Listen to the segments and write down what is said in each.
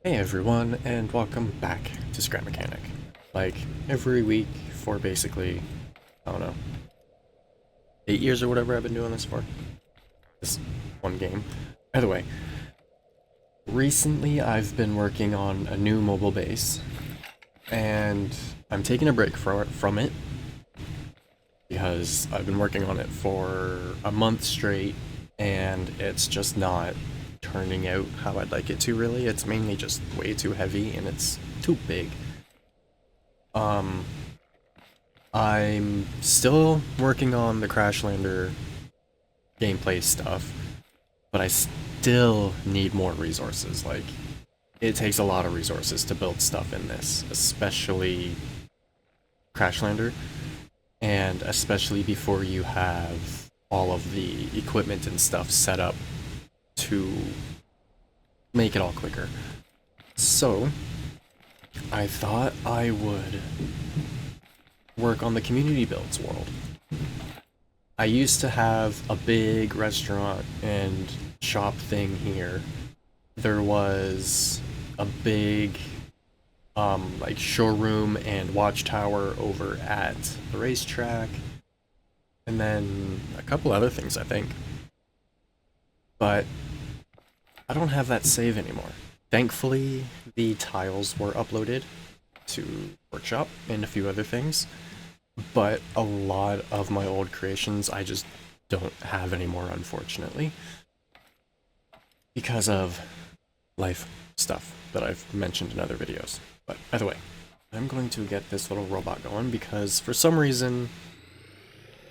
Hey everyone, and welcome back to Scrap Mechanic. Like, every week for basically, I don't know, 8 years or whatever I've been doing this for. This one game. By the way, recently I've been working on a new mobile base, and I'm taking a break from it because I've been working on it for a month straight, and it's just not turning out how I'd like it to, really. It's mainly just way too heavy, and it's too big. Um, I'm still working on the Crashlander gameplay stuff, but I still need more resources. Like, it takes a lot of resources to build stuff in this, especially Crashlander, and especially before you have all of the equipment and stuff set up to make it all quicker. So, I thought I would work on the community builds world. I used to have a big restaurant and shop thing here. There was a big like showroom and watchtower over at the racetrack, and then a couple other things, I think. But I don't have that save anymore. Thankfully, the tiles were uploaded to Workshop and a few other things, but a lot of my old creations I just don't have anymore, unfortunately, because of life stuff that I've mentioned in other videos. But by the way, I'm going to get this little robot going because for some reason,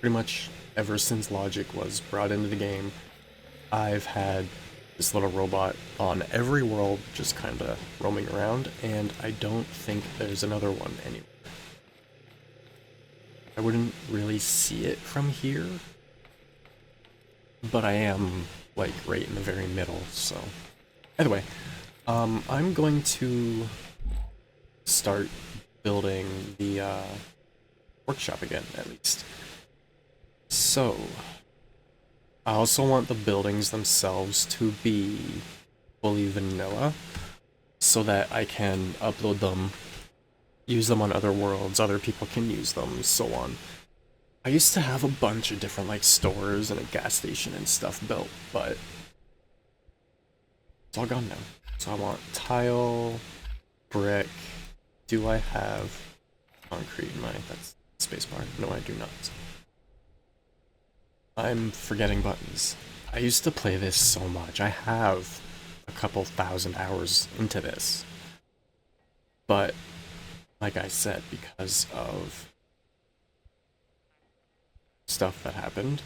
pretty much ever since Logic was brought into the game, I've had this little robot on every world just kind of roaming around, and I don't think there's another one anywhere. I wouldn't really see it from here, but I am like right in the very middle, so anyway, I'm going to start building the workshop again, at least. So I also want the buildings themselves to be fully vanilla so that I can upload them, use them on other worlds, other people can use them, so on. I used to have a bunch of different like stores and a gas station and stuff built, but it's all gone now. So I want tile, brick. Do I have concrete in my, that's spacebar? No, I do not. I'm forgetting buttons. I used to play this so much. I have a couple thousand hours into this. But, like I said, because of stuff that happened,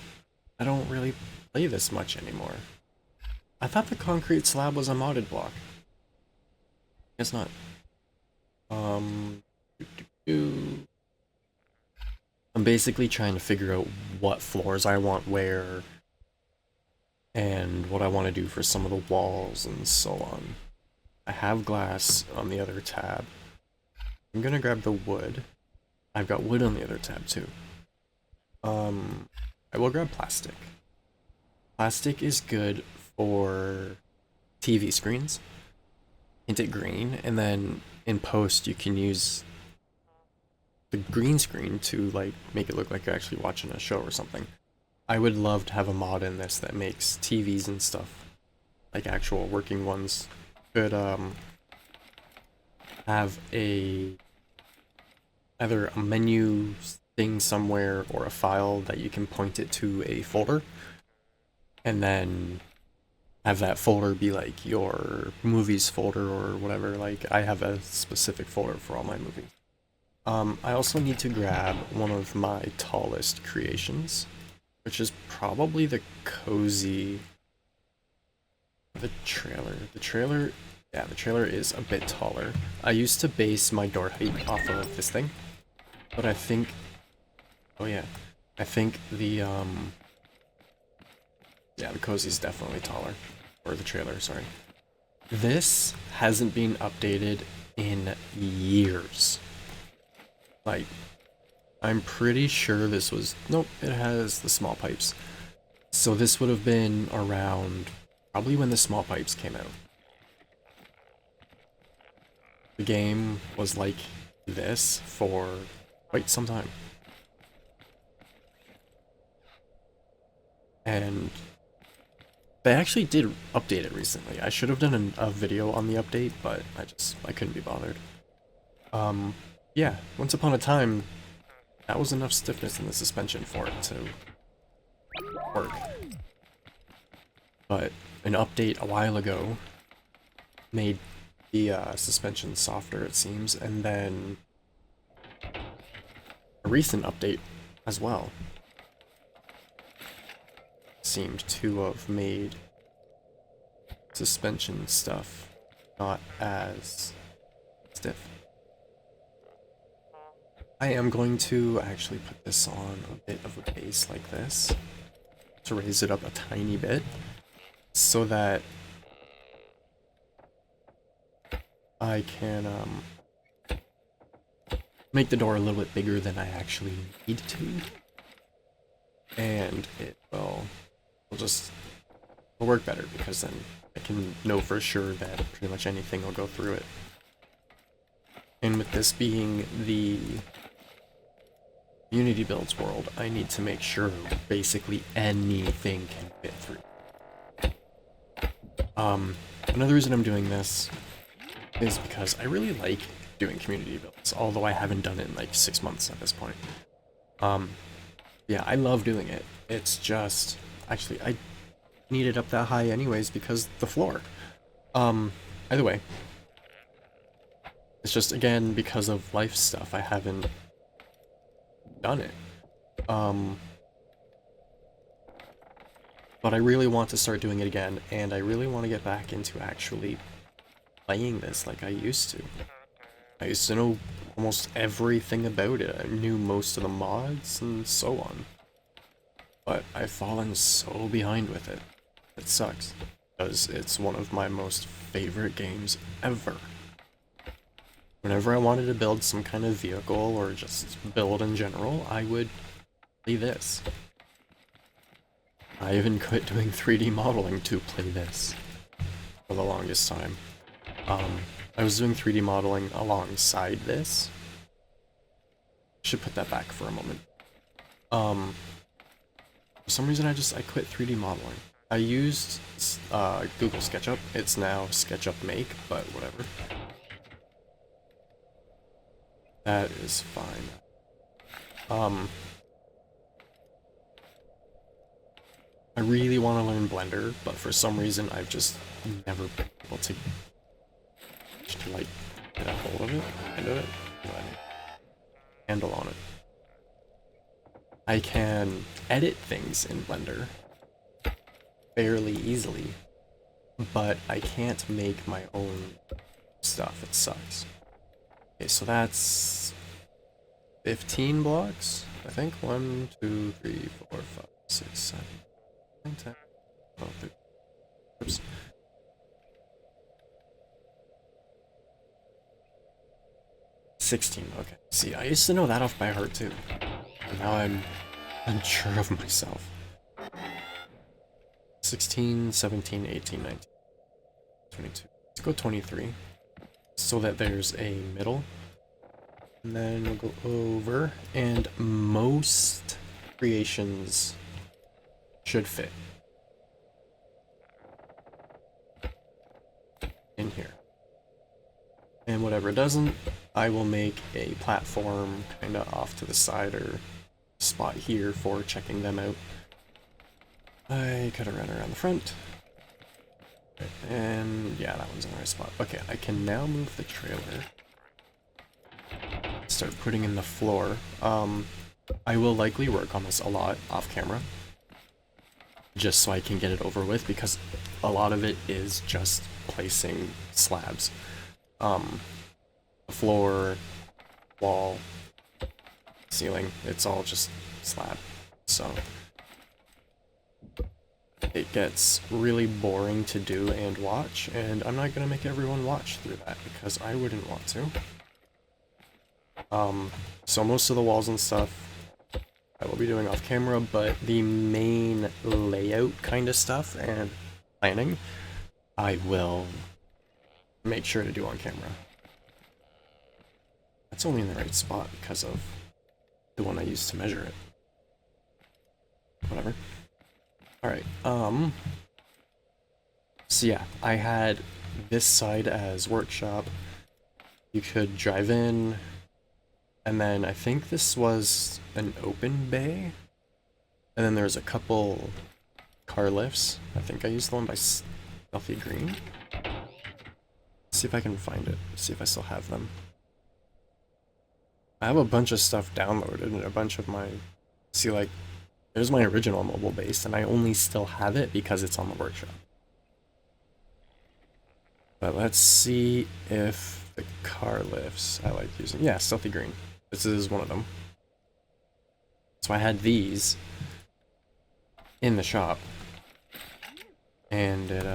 I don't really play this much anymore. I thought the concrete slab was a modded block. It's not. Um, I'm basically trying to figure out what floors I want where, and what I want to do for some of the walls and so on. I have glass on the other tab. I'm gonna grab the wood. I've got wood on the other tab too. I will grab plastic. Plastic is good for TV screens. Hint it green, and then in post you can use the green screen to like make it look like you're actually watching a show or something. I would love to have a mod in this that makes TVs and stuff, like actual working ones, could have a either a menu thing somewhere or a file that you can point it to a folder, and then have that folder be like your movies folder or whatever. Like, I have a specific folder for all my movies. I also need to grab one of my tallest creations, which is probably the cozy. The trailer, yeah, the trailer is a bit taller. I used to base my door height off of this thing, but I think, oh yeah, I think the yeah, the cozy's definitely taller, or the trailer, sorry. This hasn't been updated in years. Like, I'm pretty sure this was, nope, it has the small pipes. So this would have been around probably when the small pipes came out. The game was like this for quite some time. And they actually did update it recently. I should have done a video on the update, but I couldn't be bothered. Yeah, once upon a time, that was enough stiffness in the suspension for it to work. But an update a while ago made the suspension softer, it seems, and then a recent update as well seemed to have made suspension stuff not as stiff. I am going to actually put this on a bit of a base like this to raise it up a tiny bit so that I can make the door a little bit bigger than I actually need to, and it will work better because then I can know for sure that pretty much anything will go through it. And with this being the Unity builds world, I need to make sure basically anything can fit through. Another reason I'm doing this is because I really like doing community builds, although I haven't done it in like 6 months at this point. Yeah, I love doing it. It's just, actually, I need it up that high anyways because the floor. Either way, it's just, again, because of life stuff, I haven't done it. But I really want to start doing it again, and I really want to get back into actually playing this like I used to. I used to know almost everything about it. I knew most of the mods and so on. But I've fallen so behind with it. It sucks. Because it's one of my most favorite games ever. Whenever I wanted to build some kind of vehicle or just build in general, I would play this. I even quit doing 3D modeling to play this for the longest time. I was doing 3D modeling alongside this. Should put that back for a moment. For some reason I quit 3D modeling. I used Google SketchUp. It's now SketchUp Make, but whatever. That is fine. I really want to learn Blender, but for some reason I've just never been able to like get a hold of it, handle on it. I can edit things in Blender fairly easily, but I can't make my own stuff. It sucks. Okay, so that's 15 blocks, I think. 1, 2, 3, 4, 5, 6, 7, 9, 10, 12, 13. Oops. 16, okay. See, I used to know that off by heart too. And now I'm unsure of myself. 16, 17, 18, 19, 22. Let's go 23. So that there's a middle. And then we'll go over. And most creations should fit in here. And whatever doesn't, I will make a platform kind of off to the side or spot here for checking them out. I could have run around the front. And yeah, that one's in the right spot. Okay, I can now move the trailer. Start putting in the floor. I will likely work on this a lot off camera, just so I can get it over with, because a lot of it is just placing slabs. The floor, wall, ceiling, it's all just slab. So it gets really boring to do and watch, and I'm not gonna make everyone watch through that because I wouldn't want to. So most of the walls and stuff I will be doing off camera, but the main layout kind of stuff and planning I will make sure to do on camera. It's only in the right spot because of the one I used to measure it. Whatever. Alright, so yeah, I had this side as workshop. You could drive in, and then I think this was an open bay. And then there's a couple car lifts. I think I used the one by Stealthy Green. See if I can find it. See if I still have them. I have a bunch of stuff downloaded and a bunch of my... See, like, there's my original mobile base, and I only still have it because it's on the workshop. But let's see if the car lifts I like using... Yeah, Stealthy Green. This is one of them. So I had these in the shop, and it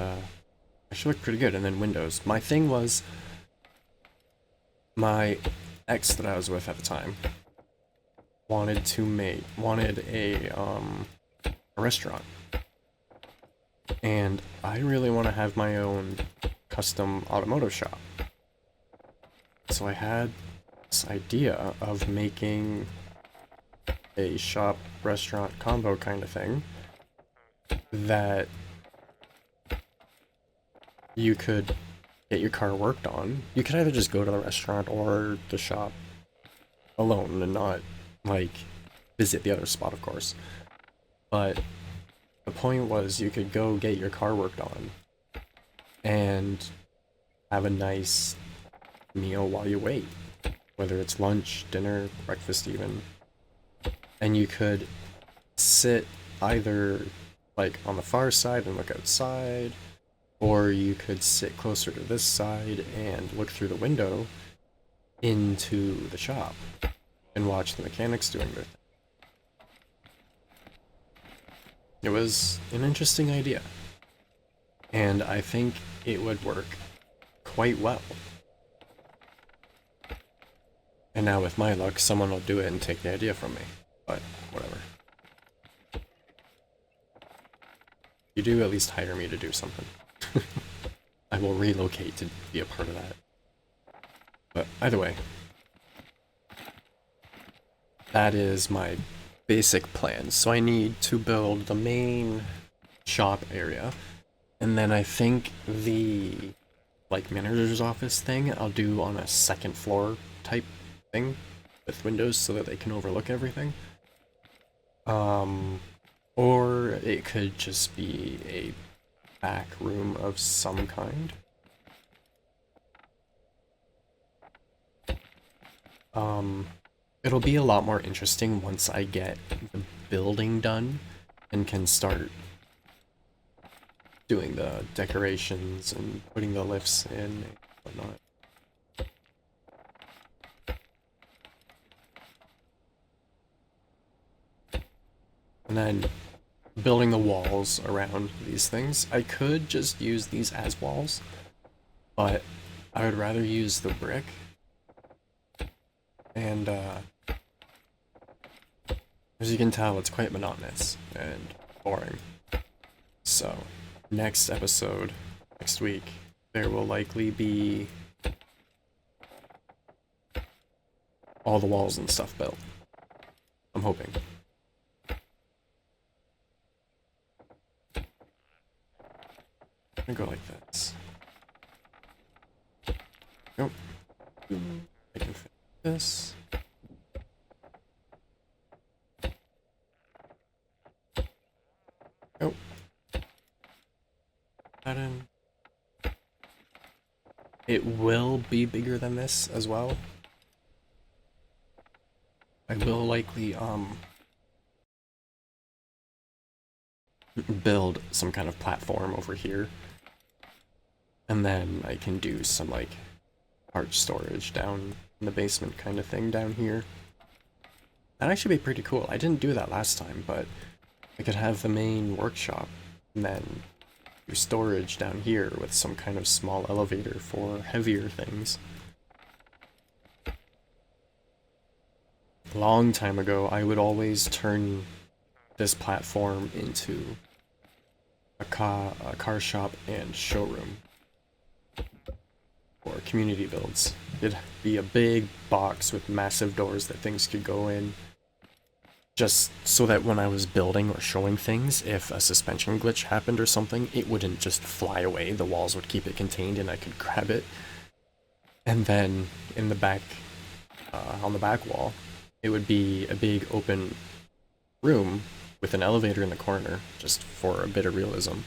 actually looked pretty good. And then windows. My thing was, my ex that I was with at the time wanted a restaurant, and I really want to have my own custom automotive shop. So I had this idea of making a shop restaurant combo kind of thing that you could get your car worked on. You could either just go to the restaurant or the shop alone and not, like, visit the other spot, of course. But the point was you could go get your car worked on and have a nice meal while you wait. Whether it's lunch, dinner, breakfast even. And you could sit either, like, on the far side and look outside, or you could sit closer to this side and look through the window into the shop and watch the mechanics doing their thing. It was an interesting idea, and I think it would work quite well. And now with my luck, someone will do it and take the idea from me, but whatever. You do at least hire me to do something. I will relocate to be a part of that. But either way, that is my basic plan. So I need to build the main shop area, and then I think the, like, manager's office thing I'll do on a second floor type thing with windows so that they can overlook everything. Or it could just be a back room of some kind. It'll be a lot more interesting once I get the building done and can start doing the decorations and putting the lifts in and whatnot. And then building the walls around these things. I could just use these as walls, but I would rather use the brick. And as you can tell, it's quite monotonous and boring. So next episode, next week, there will likely be all the walls and stuff built. I'm hoping. I'm gonna go like this. Nope. I can fit this. Nope. That in. It will be bigger than this as well. I will likely build some kind of platform over here, and then I can do some, like, parts storage down in the basement kind of thing down here. That'd actually be pretty cool. I didn't do that last time, but I could have the main workshop and then do storage down here with some kind of small elevator for heavier things. A long time ago, I would always turn this platform into a car shop and showroom for community builds. It'd be a big box with massive doors that things could go in. Just so that when I was building or showing things, if a suspension glitch happened or something, it wouldn't just fly away. The walls would keep it contained and I could grab it. And then in the back, on the back wall, it would be a big open room with an elevator in the corner, just for a bit of realism.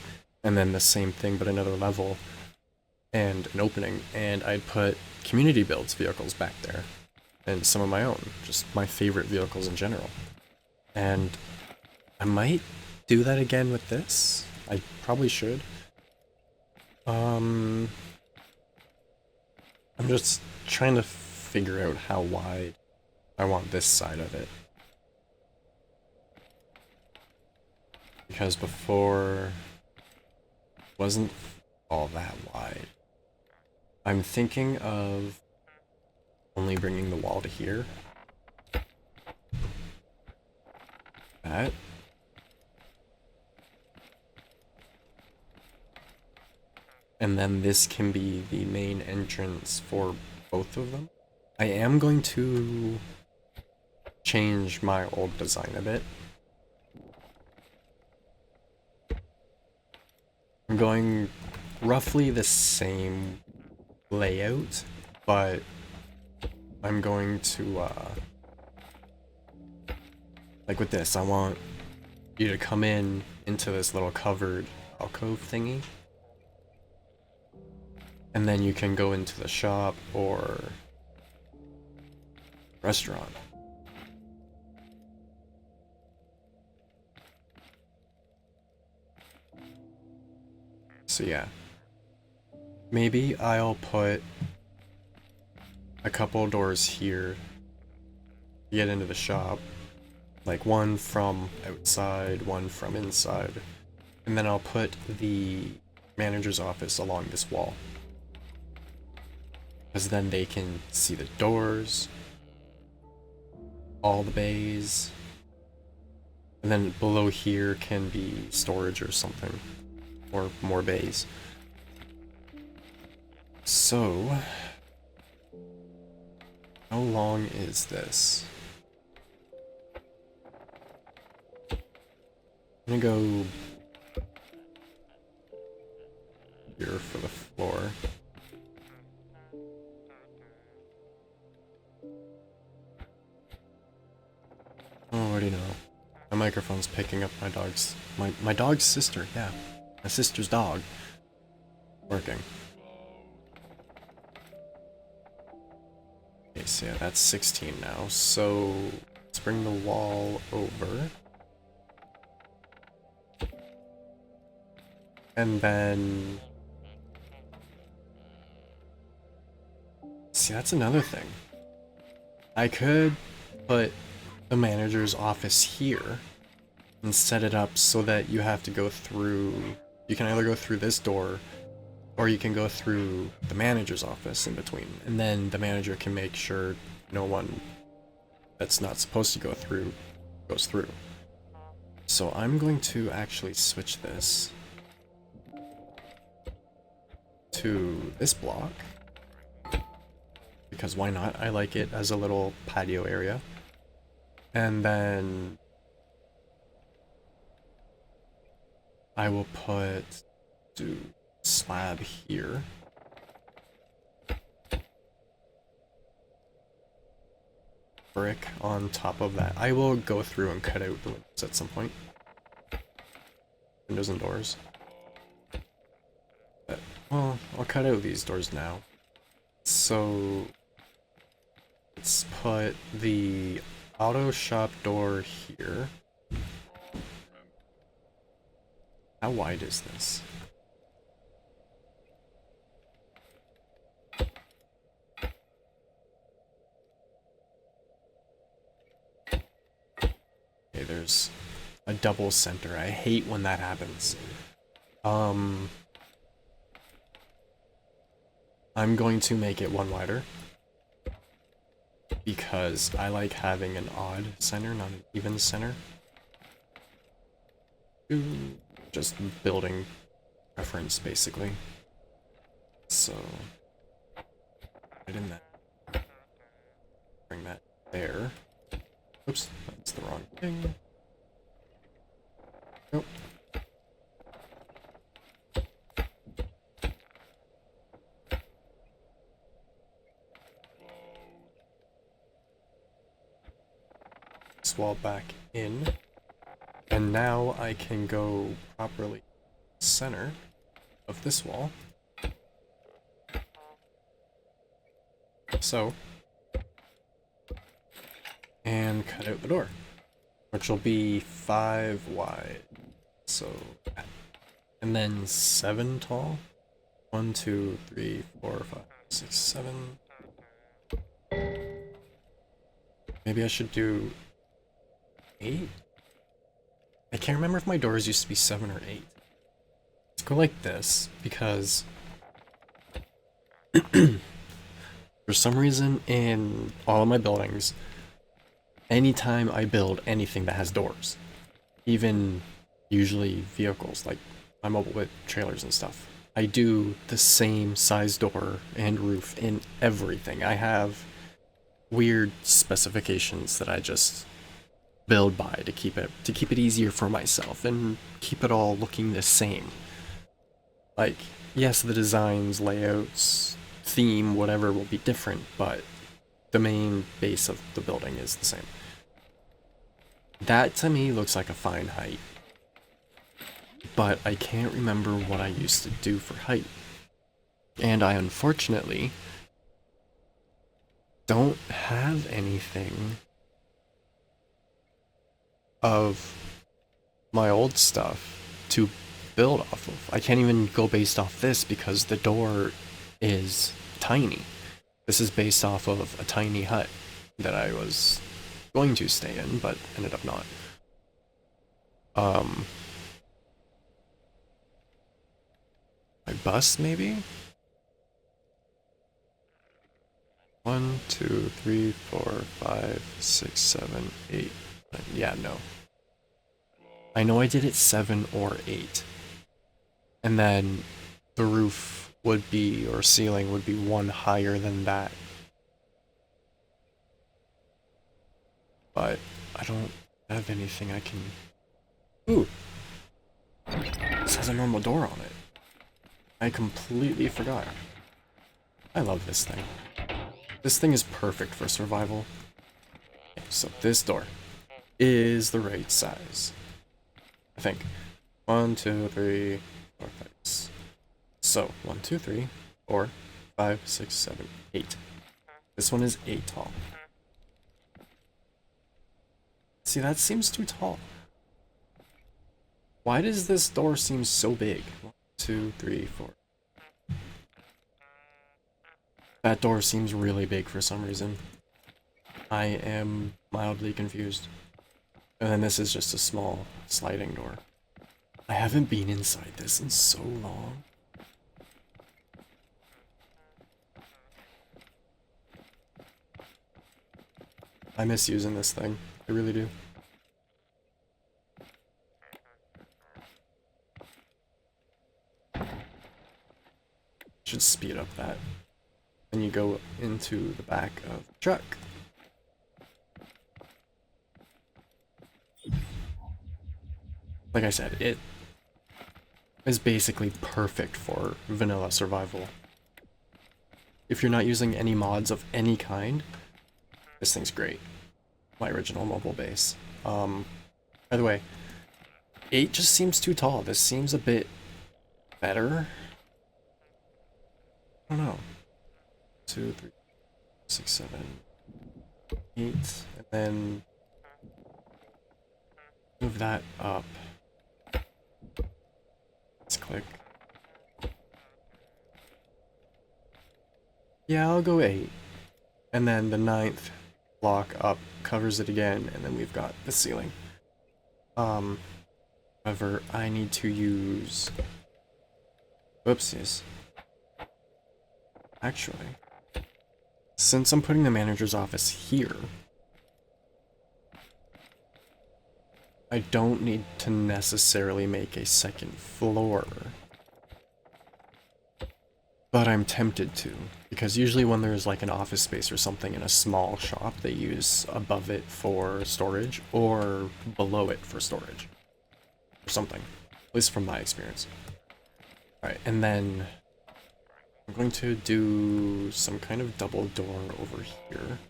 And then the same thing, but another level and an opening. And I'd put community builds vehicles back there and some of my own, just my favorite vehicles in general. And I might do that again with this. I probably should. I'm just trying to figure out how wide I want this side of it. Because before it wasn't all that wide. I'm thinking of only bringing the wall to here. That. And then this can be the main entrance for both of them. I am going to change my old design a bit. I'm going roughly the same layout, but I'm going to, like with this, I want you to come into this little covered alcove thingy. And then you can go into the shop or restaurant. So yeah. Maybe I'll put a couple doors here to get into the shop. Like one from outside, one from inside. And then I'll put the manager's office along this wall. Because then they can see the doors, all the bays, and then below here can be storage or something, or more bays. So, how long is this? I'm gonna go here for the floor. Oh, I already know. My microphone's picking up my dog's... My dog's sister, yeah. My sister's dog. Working. Okay, so yeah, that's 16 now. So, let's bring the wall over. And then... See, that's another thing. I could put the manager's office here and set it up so that you have to go through, you can either go through this door or you can go through the manager's office in between, and then the manager can make sure no one that's not supposed to go through goes through. So I'm going to actually switch this to this block because why not? I like it as a little patio area. And then I will put slab here. Brick on top of that. I will go through and cut out the windows at some point. Windows and doors. But, well, I'll cut out these doors now. So let's put the auto shop door here. How wide is this? Okay, there's a double center. I hate when that happens. I'm going to make it one wider. Because I like having an odd center, not an even center. Just building preference, basically. So, right in that. there. Oops, that's the wrong thing. Nope. This wall back in. And now I can go properly center of this wall. So. And cut out the door, which will be 5 wide. So, and then 7 tall. 1, 2, 3, 4, 5, 6, 7. Maybe I should do 8? I can't remember if my doors used to be 7 or 8. Let's go like this, because for some reason in all of my buildings, anytime I build anything that has doors, even usually vehicles, like my mobile with trailers and stuff, I do the same size door and roof in everything. I have weird specifications that I just build by to keep it easier for myself and keep it all looking the same. Like, yes, the designs, layouts, theme, whatever will be different, but the main base of the building is the same. That to me looks like a fine height, but I can't remember what I used to do for height. And I unfortunately don't have anything of my old stuff to build off of. I can't even go based off this because the door is tiny. This is based off of a tiny hut that I was going to stay in, but ended up not. My bus, maybe? 1, 2, 3, 4, 5, 6, 7, 8. Yeah, no. I know I did it 7 or 8. And then the roof would be, or ceiling would be 1 higher than that. But I don't have anything I can... Ooh! This has a normal door on it. I completely forgot. I love this thing. This thing is perfect for survival. Okay, so this door is the right size, I think. 1, 2, 3, 4, 5, 6. So 1, 2, 3, 4, 5, 6, 7, 8. This one is 8 tall. See, that seems too tall. Why does this door seem so big? 1, 2, 3, 4. That door seems really big for some reason. I am mildly confused. And then this is just a small sliding door. I haven't been inside this in so long. I miss using this thing. I really do. Should speed up that. Then you go into the back of the truck. Like I said, it is basically perfect for vanilla survival. If you're not using any mods of any kind, this thing's great. My original mobile base. By the way, 8 just seems too tall. This seems a bit better. I don't know. 2, 3, 6, 7, 8, and then move that up. Let's click. Yeah, I'll go 8. And then the 9th block up covers it again, and then we've got the ceiling. However, I need to use... Whoopsies. Actually, since I'm putting the manager's office here, I don't need to necessarily make a second floor. But I'm tempted to, because usually when there's like an office space or something in a small shop, they use above it for storage or below it for storage or something, at least from my experience. Alright, and then I'm going to do some kind of double door over here.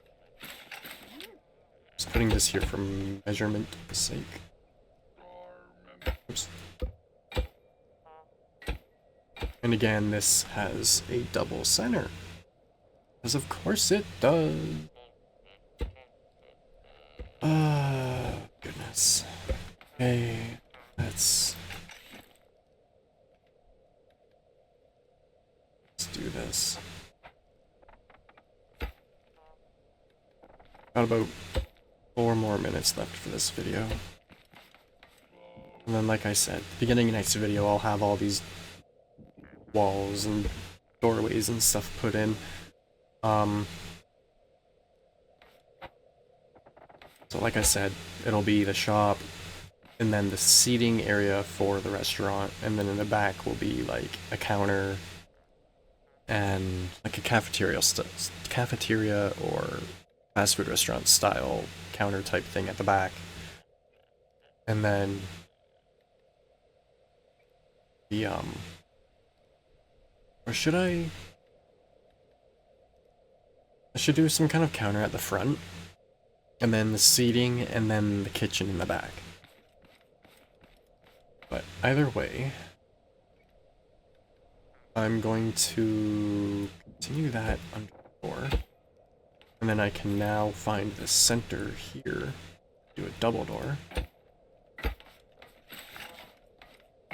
Just putting this here for measurement sake. Oops. And again, this has a double center. Because of course it does. Goodness. Okay, let's do this. Got about 4 more minutes left for this video. And then, like I said, beginning of next video, I'll have all these walls and doorways and stuff put in. So like I said, it'll be the shop, and then the seating area for the restaurant, and then in the back will be like a counter and like a cafeteria or fast food restaurant style counter type thing at the back. And then the or should I should do some kind of counter at the front, and then the seating, and then the kitchen in the back. But either way, I'm going to continue that under the door, and then I can now find the center here, do a double door.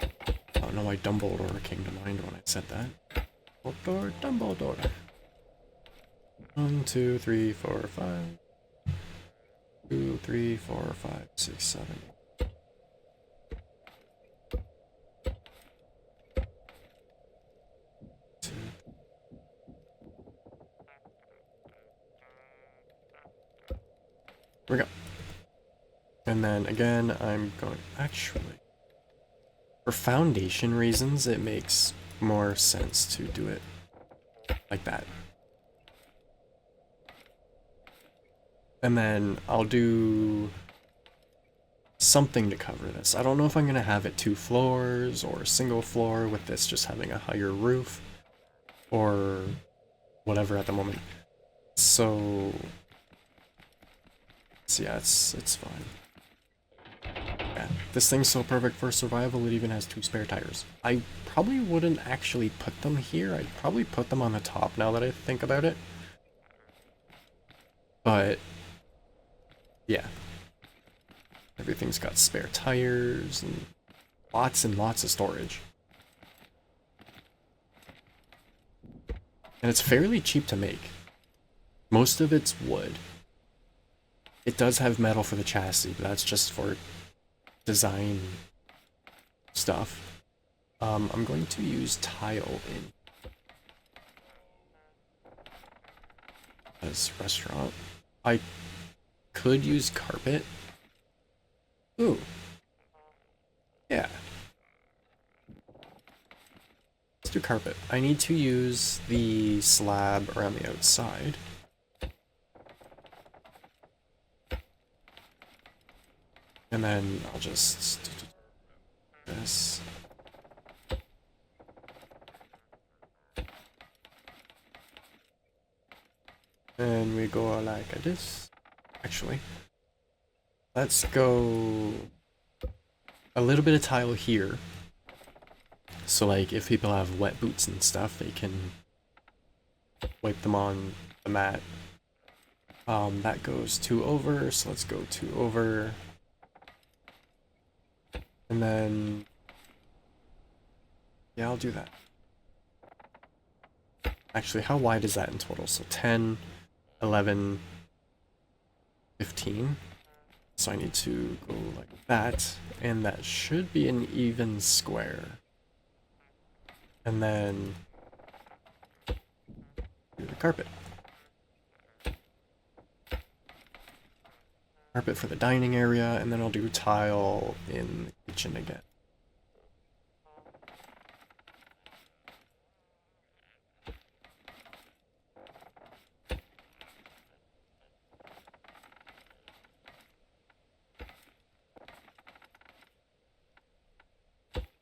I don't know why Dumbledore came to mind when I said that. Dumbledore. 1, 2, 3, 4, 5. 2, 3, 4, 5, 6, 7. Here we go. And then again, I'm going, actually, for foundation reasons, it makes more sense to do it like that. And then I'll do something to cover this. I don't know if I'm gonna have it 2 floors or a single floor with this just having a higher roof or whatever at the moment. So yeah, it's fine. Yeah, this thing's so perfect for survival, it even has 2 spare tires. I probably wouldn't actually put them here. I'd probably put them on the top now that I think about it. But yeah, everything's got spare tires and lots of storage. And it's fairly cheap to make. Most of it's wood. It does have metal for the chassis, but that's just for design stuff. I'm going to use tile in this restaurant. I could use carpet. Ooh. Yeah. Let's do carpet. I need to use the slab around the outside. And then I'll just do this. And we go like this. Actually, let's go a little bit of tile here. So like if people have wet boots and stuff, they can wipe them on the mat. That goes 2 over, so let's go 2 over. And then, yeah, I'll do that. Actually, how wide is that in total? So 10, 11, 15. So I need to go like that, and that should be an even square. And then do the carpet. Carpet for the dining area, and then I'll do tile in the kitchen again.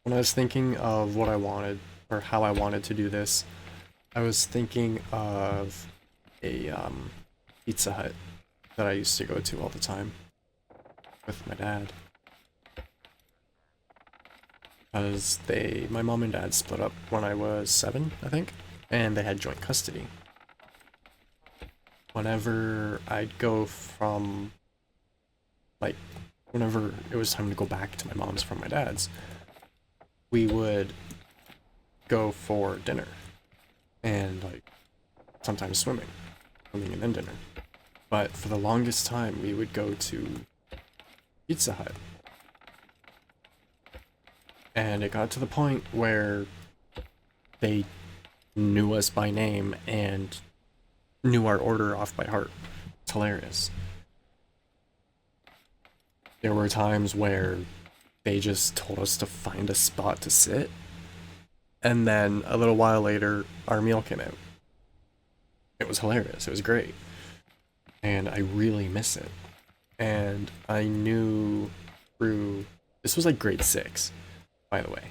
when I was thinking of what I wanted, or how I wanted to do this, I was thinking of a Pizza Hut that I used to go to all the time with my dad. Because my mom and dad split up when I was 7, I think, and they had joint custody. Whenever I'd go from, like, whenever it was time to go back to my mom's from my dad's, we would go for dinner. And, like, sometimes swimming and then dinner. But for the longest time, we would go to Pizza Hut. And it got to the point where they knew us by name and knew our order off by heart. It's hilarious. There were times where they just told us to find a spot to sit, and then a little while later, our meal came out. It was hilarious. It was great. And I really miss it. And I knew through... This was like grade 6, by the way.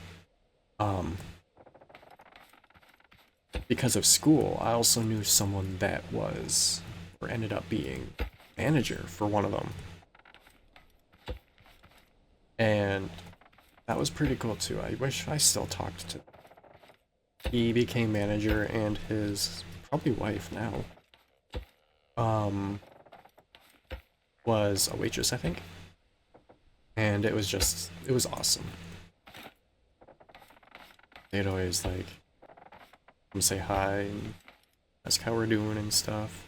Because of school, I also knew someone that was, or ended up being, manager for one of them. And that was pretty cool too. I wish I still talked to him. He became manager, and his probably wife now was a waitress, I think. And it was awesome. They'd always like come say hi and ask how we're doing and stuff.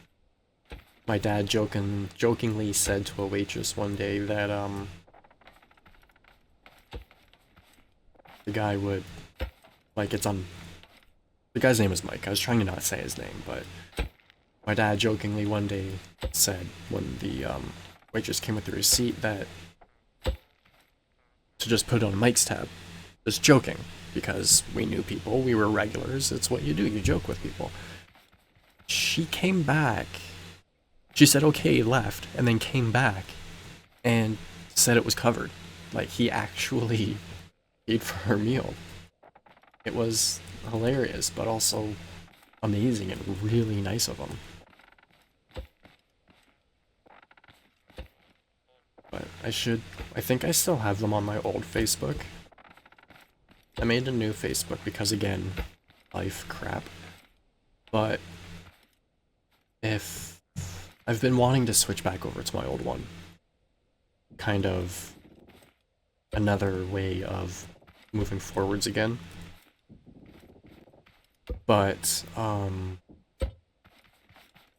My dad jokingly said to a waitress one day that the guy would, like, the guy's name is Mike. I was trying to not say his name, but my dad jokingly one day said when the waitress came with the receipt that to just put it on Mike's tab. Just joking, because we knew people, we were regulars, it's what you do, you joke with people. She came back, she said okay, left, and then came back and said it was covered. Like, he actually paid for her meal. It was hilarious, but also amazing and really nice of him. But I think I still have them on my old Facebook. I made a new Facebook because, again, life crap. But if I've been wanting to switch back over to my old one. Kind of another way of moving forwards again. But I'm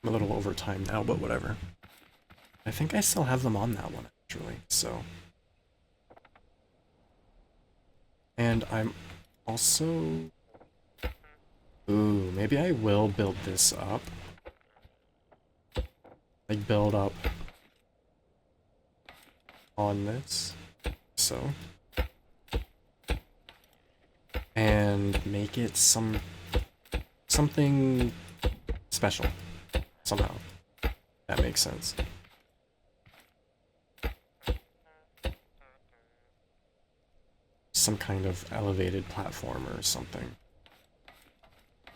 a little over time now, but whatever. I think I still have them on that one, actually, so. And I'm also... Ooh, maybe I will build this up. Like, build up on this, so. And make it something special, somehow. That makes sense. Some kind of elevated platform or something.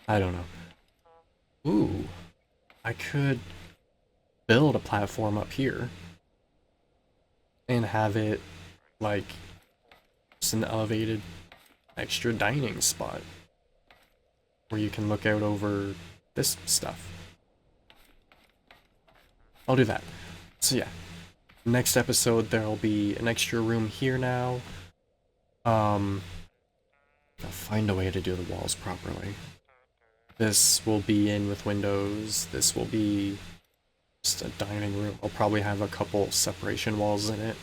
I don't know. Ooh, I could build a platform up here and have it like just an elevated extra dining spot where you can look out over this stuff. I'll do that. So yeah, next episode there'll be an extra room here now. I'll find a way to do the walls properly. This will be in with windows. This will be just a dining room. I'll probably have a couple separation walls in it.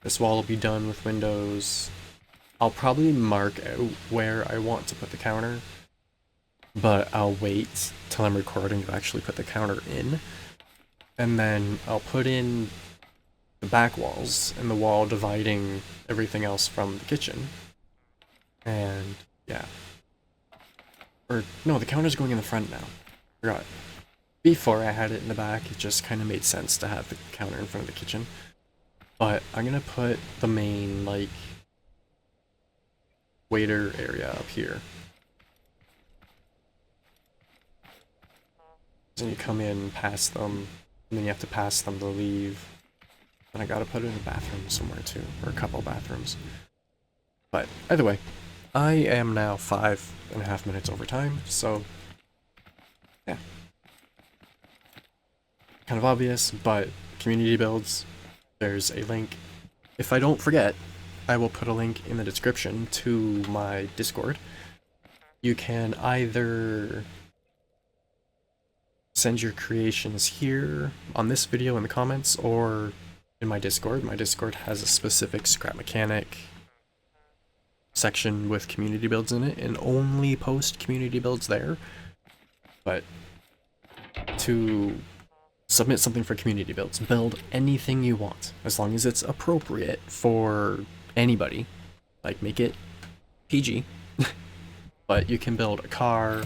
This wall will be done with windows. I'll probably mark out where I want to put the counter, but I'll wait till I'm recording to actually put the counter in. And then I'll put in the back walls and the wall dividing everything else from the kitchen. And yeah. Or no, the counter's going in the front now. Forgot. Before I had it in the back, it just kind of made sense to have the counter in front of the kitchen. But I'm gonna put the main, like, waiter area up here. Then you come in, pass them, and then you have to pass them to leave. And I gotta put it in a bathroom somewhere too, or a couple bathrooms. But either way, I am now 5.5 minutes over time, so yeah. Kind of obvious, but community builds, there's a link. If I don't forget, I will put a link in the description to my Discord. You can either send your creations here on this video in the comments or in my Discord. My Discord has a specific scrap mechanic section with community builds in it, and only post community builds there. But to submit something for community builds, build anything you want, as long as it's appropriate for anybody. Like, make it PG. But you can build a car,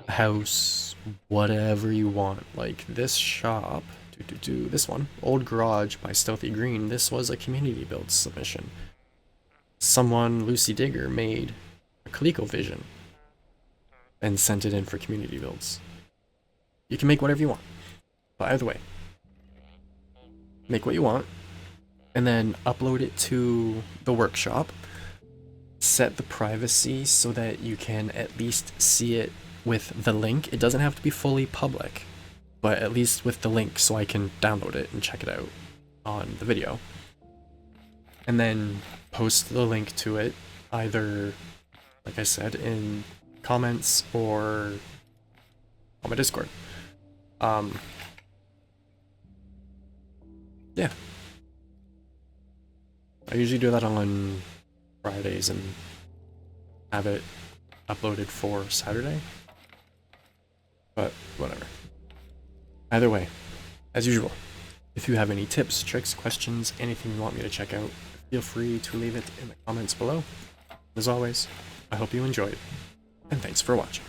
a house, whatever you want. Like this shop, this one, Old Garage by Stealthy Green, this was a community build submission. Someone, Lucy Digger, made a ColecoVision and sent it in for community builds. You can make whatever you want. But either way, make what you want, and then upload it to the workshop. Set the privacy so that you can at least see it with the link. It doesn't have to be fully public, but at least with the link so I can download it and check it out on the video. And then post the link to it, either, like I said, in comments or on my Discord. Yeah. I usually do that on Fridays and have it uploaded for Saturday. But whatever. Either way, as usual, if you have any tips, tricks, questions, anything you want me to check out, feel free to leave it in the comments below. As always, I hope you enjoyed, and thanks for watching.